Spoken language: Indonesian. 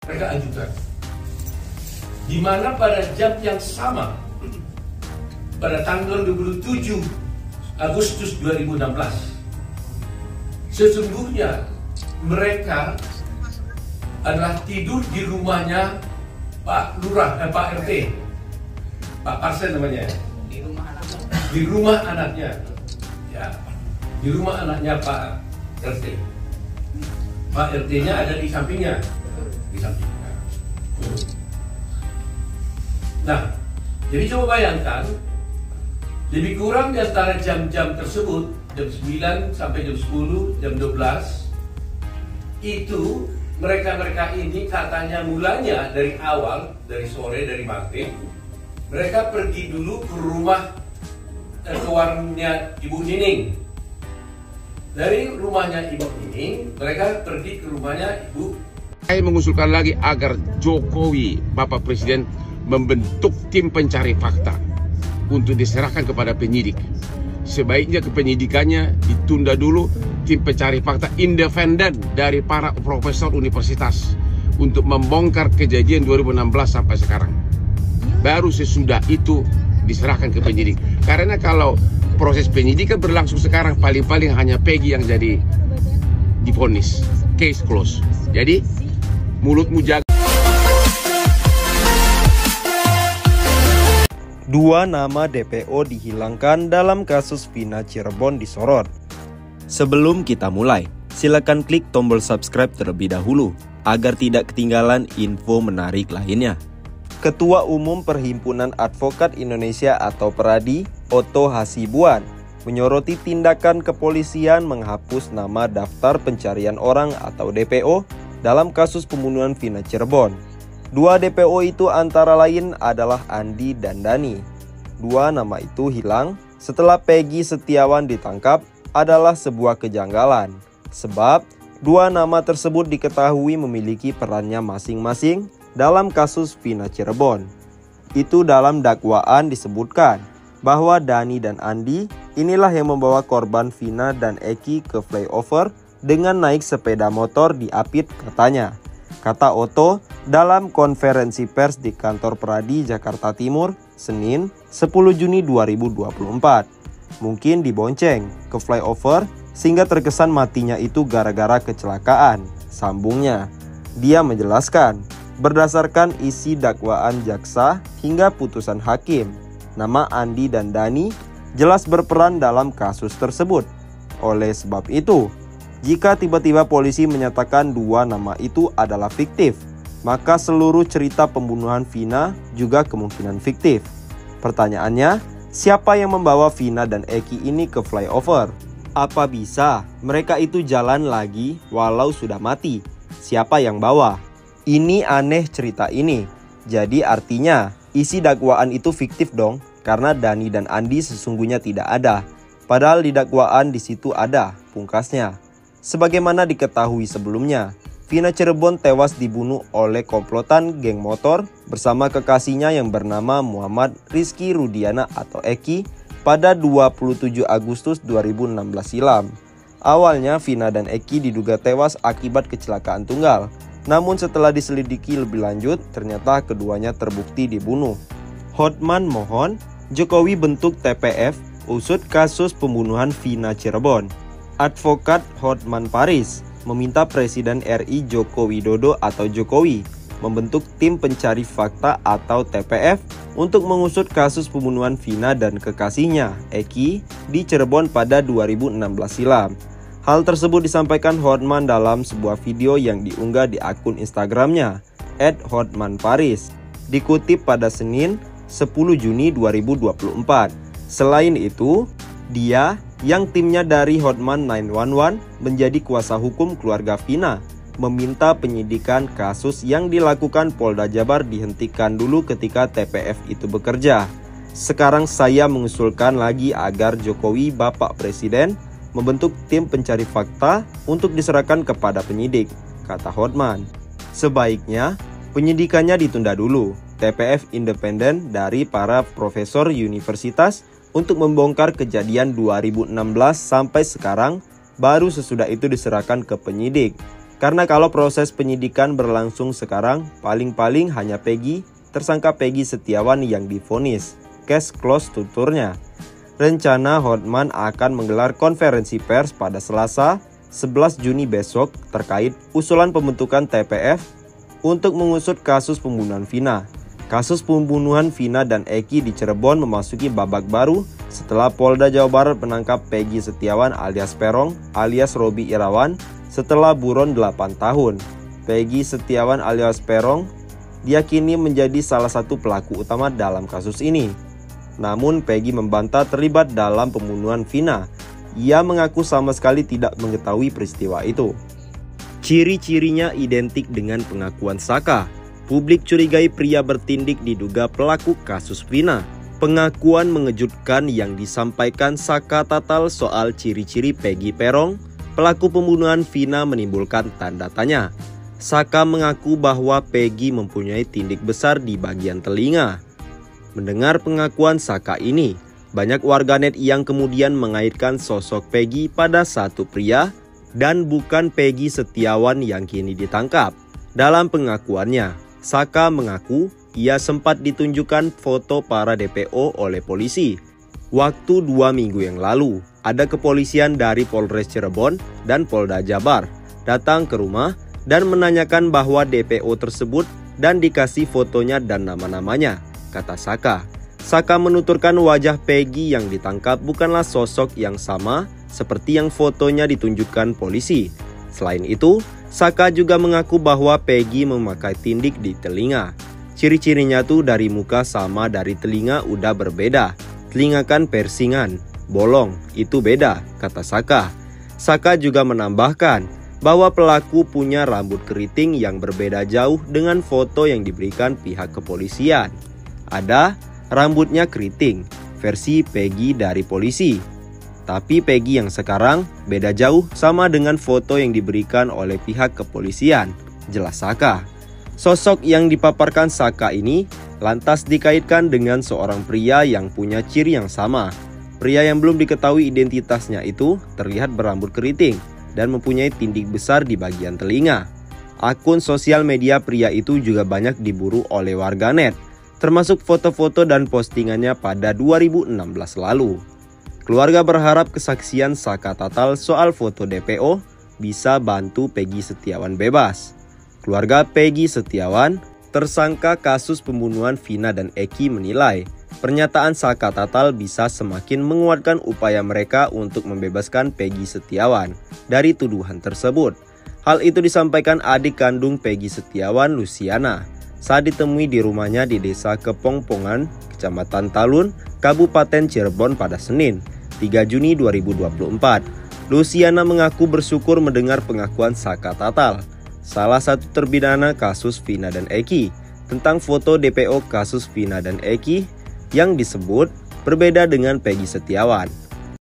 mereka ajukan. Di mana pada jam yang sama, pada tanggal 27 Agustus 2016, sesungguhnya mereka adalah tidur di rumahnya Pak Lurah, Pak RT, Pak Parsen namanya, di rumah anaknya, ya, di rumah anaknya Pak RT. Pak RT-nya ada di sampingnya, di sampingnya. Nah, jadi coba bayangkan, lebih kurang di antara jam-jam tersebut, jam 9 sampai jam 10, jam 12, itu mereka-mereka ini katanya mulanya dari awal, dari sore, dari maghrib, mereka pergi dulu ke rumah, ke warungnya Ibu Nining. Dari rumahnya Ibu Nining, mereka pergi ke rumahnya Ibu. Saya mengusulkan lagi agar Jokowi, Bapak Presiden, membentuk tim pencari fakta untuk diserahkan kepada penyidik. Sebaiknya kepenyidikannya ditunda dulu, tim pencari fakta independen dari para profesor universitas untuk membongkar kejadian 2016 sampai sekarang. Baru sesudah itu diserahkan ke penyidik. Karena kalau proses penyidikan berlangsung sekarang, paling-paling hanya Peggy yang jadi divonis, case close. Jadi mulutmu jaga. Dua nama DPO dihilangkan dalam kasus Vina Cirebon disorot. Sebelum kita mulai, silakan klik tombol subscribe terlebih dahulu agar tidak ketinggalan info menarik lainnya. Ketua Umum Perhimpunan Advokat Indonesia atau PERADI, Otto Hasibuan, menyoroti tindakan kepolisian menghapus nama daftar pencarian orang atau DPO dalam kasus pembunuhan Vina Cirebon. Dua DPO itu antara lain adalah Andi dan Dani. Dua nama itu hilang setelah Peggy Setiawan ditangkap adalah sebuah kejanggalan. Sebab dua nama tersebut diketahui memiliki perannya masing-masing dalam kasus Vina Cirebon. Itu dalam dakwaan disebutkan bahwa Dani dan Andi inilah yang membawa korban Vina dan Eki ke flyover dengan naik sepeda motor di Apit katanya. Kata Otto dalam konferensi pers di kantor PERADI Jakarta Timur, Senin 10 Juni 2024. Mungkin dibonceng ke flyover sehingga terkesan matinya itu gara-gara kecelakaan, sambungnya. Dia menjelaskan, berdasarkan isi dakwaan jaksa hingga putusan hakim, nama Andi dan Dani jelas berperan dalam kasus tersebut. Oleh sebab itu, jika tiba-tiba polisi menyatakan dua nama itu adalah fiktif, maka seluruh cerita pembunuhan Vina juga kemungkinan fiktif. Pertanyaannya, siapa yang membawa Vina dan Eki ini ke flyover? Apa bisa mereka itu jalan lagi walau sudah mati? Siapa yang bawa? Ini aneh cerita ini. Jadi artinya isi dakwaan itu fiktif dong, karena Dani dan Andi sesungguhnya tidak ada. Padahal di dakwaan di situ ada, pungkasnya. Sebagaimana diketahui sebelumnya, Vina Cirebon tewas dibunuh oleh komplotan geng motor bersama kekasihnya yang bernama Muhammad Rizky Rudiana atau Eki pada 27 Agustus 2016 silam. Awalnya Vina dan Eki diduga tewas akibat kecelakaan tunggal. Namun setelah diselidiki lebih lanjut, ternyata keduanya terbukti dibunuh. Hotman mohon Jokowi bentuk TPF usut kasus pembunuhan Vina Cirebon. Advokat Hotman Paris meminta Presiden RI Joko Widodo atau Jokowi membentuk tim pencari fakta atau TPF untuk mengusut kasus pembunuhan Vina dan kekasihnya Eki di Cirebon pada 2016 silam. Hal tersebut disampaikan Hotman dalam sebuah video yang diunggah di akun Instagramnya @hotmanparis, dikutip pada Senin 10 Juni 2024. Selain itu, dia yang timnya dari Hotman 911 menjadi kuasa hukum keluarga Vina meminta penyidikan kasus yang dilakukan Polda Jabar dihentikan dulu ketika TPF itu bekerja. Sekarang saya mengusulkan lagi agar Jokowi Bapak Presiden membentuk tim pencari fakta untuk diserahkan kepada penyidik, kata Hotman. Sebaiknya penyidikannya ditunda dulu, TPF independen dari para profesor universitas untuk membongkar kejadian 2016 sampai sekarang, baru sesudah itu diserahkan ke penyidik. Karena kalau proses penyidikan berlangsung sekarang, paling-paling hanya Peggy, tersangka Peggy Setiawan yang divonis. Case close tuturnya. Rencana Hotman akan menggelar konferensi pers pada Selasa 11 Juni besok terkait usulan pembentukan TPF untuk mengusut kasus pembunuhan Vina. Kasus pembunuhan Vina dan Eki di Cirebon memasuki babak baru setelah Polda Jawa Barat menangkap Peggy Setiawan alias Peron alias Robi Irawan setelah buron 8 tahun. Peggy Setiawan alias Peron diyakini menjadi salah satu pelaku utama dalam kasus ini. Namun Peggy membantah terlibat dalam pembunuhan Vina. Ia mengaku sama sekali tidak mengetahui peristiwa itu. Ciri-cirinya identik dengan pengakuan Saka. Publik curigai pria bertindik diduga pelaku kasus Vina. Pengakuan mengejutkan yang disampaikan Saka Tatal soal ciri-ciri Peggy Peron, pelaku pembunuhan Vina menimbulkan tanda tanya. Saka mengaku bahwa Peggy mempunyai tindik besar di bagian telinga. Mendengar pengakuan Saka ini, banyak warganet yang kemudian mengaitkan sosok Peggy pada satu pria dan bukan Peggy Setiawan yang kini ditangkap. Dalam pengakuannya, Saka mengaku ia sempat ditunjukkan foto para DPO oleh polisi. Waktu 2 minggu yang lalu, ada kepolisian dari Polres Cirebon dan Polda Jabar datang ke rumah dan menanyakan bahwa DPO tersebut dan dikasih fotonya dan nama-namanya, kata Saka. Saka menuturkan wajah Peggy yang ditangkap bukanlah sosok yang sama seperti yang fotonya ditunjukkan polisi. Selain itu, Saka juga mengaku bahwa Peggy memakai tindik di telinga. Ciri-cirinya tuh dari muka sama dari telinga udah berbeda. Telinga kan persingan, bolong, itu beda, kata Saka. Saka juga menambahkan bahwa pelaku punya rambut keriting yang berbeda jauh dengan foto yang diberikan pihak kepolisian. Ada rambutnya keriting, versi Peggy dari polisi. Tapi Peggy yang sekarang beda jauh sama dengan foto yang diberikan oleh pihak kepolisian, jelas Saka. Sosok yang dipaparkan Saka ini lantas dikaitkan dengan seorang pria yang punya ciri yang sama. Pria yang belum diketahui identitasnya itu terlihat berambut keriting dan mempunyai tindik besar di bagian telinga. Akun sosial media pria itu juga banyak diburu oleh warganet, termasuk foto-foto dan postingannya pada 2016 lalu. Keluarga berharap kesaksian Saka Tatal soal foto DPO bisa bantu Peggy Setiawan bebas. Keluarga Peggy Setiawan, tersangka kasus pembunuhan Vina dan Eki, menilai pernyataan Saka Tatal bisa semakin menguatkan upaya mereka untuk membebaskan Peggy Setiawan dari tuduhan tersebut. Hal itu disampaikan adik kandung Peggy Setiawan, Luciana, saat ditemui di rumahnya di Desa Kepongpongan, Kecamatan Talun, Kabupaten Cirebon pada Senin, 3 Juni 2024. Luciana mengaku bersyukur mendengar pengakuan Saka Tatal, salah satu terpidana kasus Vina dan Eki, tentang foto DPO kasus Vina dan Eki yang disebut berbeda dengan Peggy Setiawan.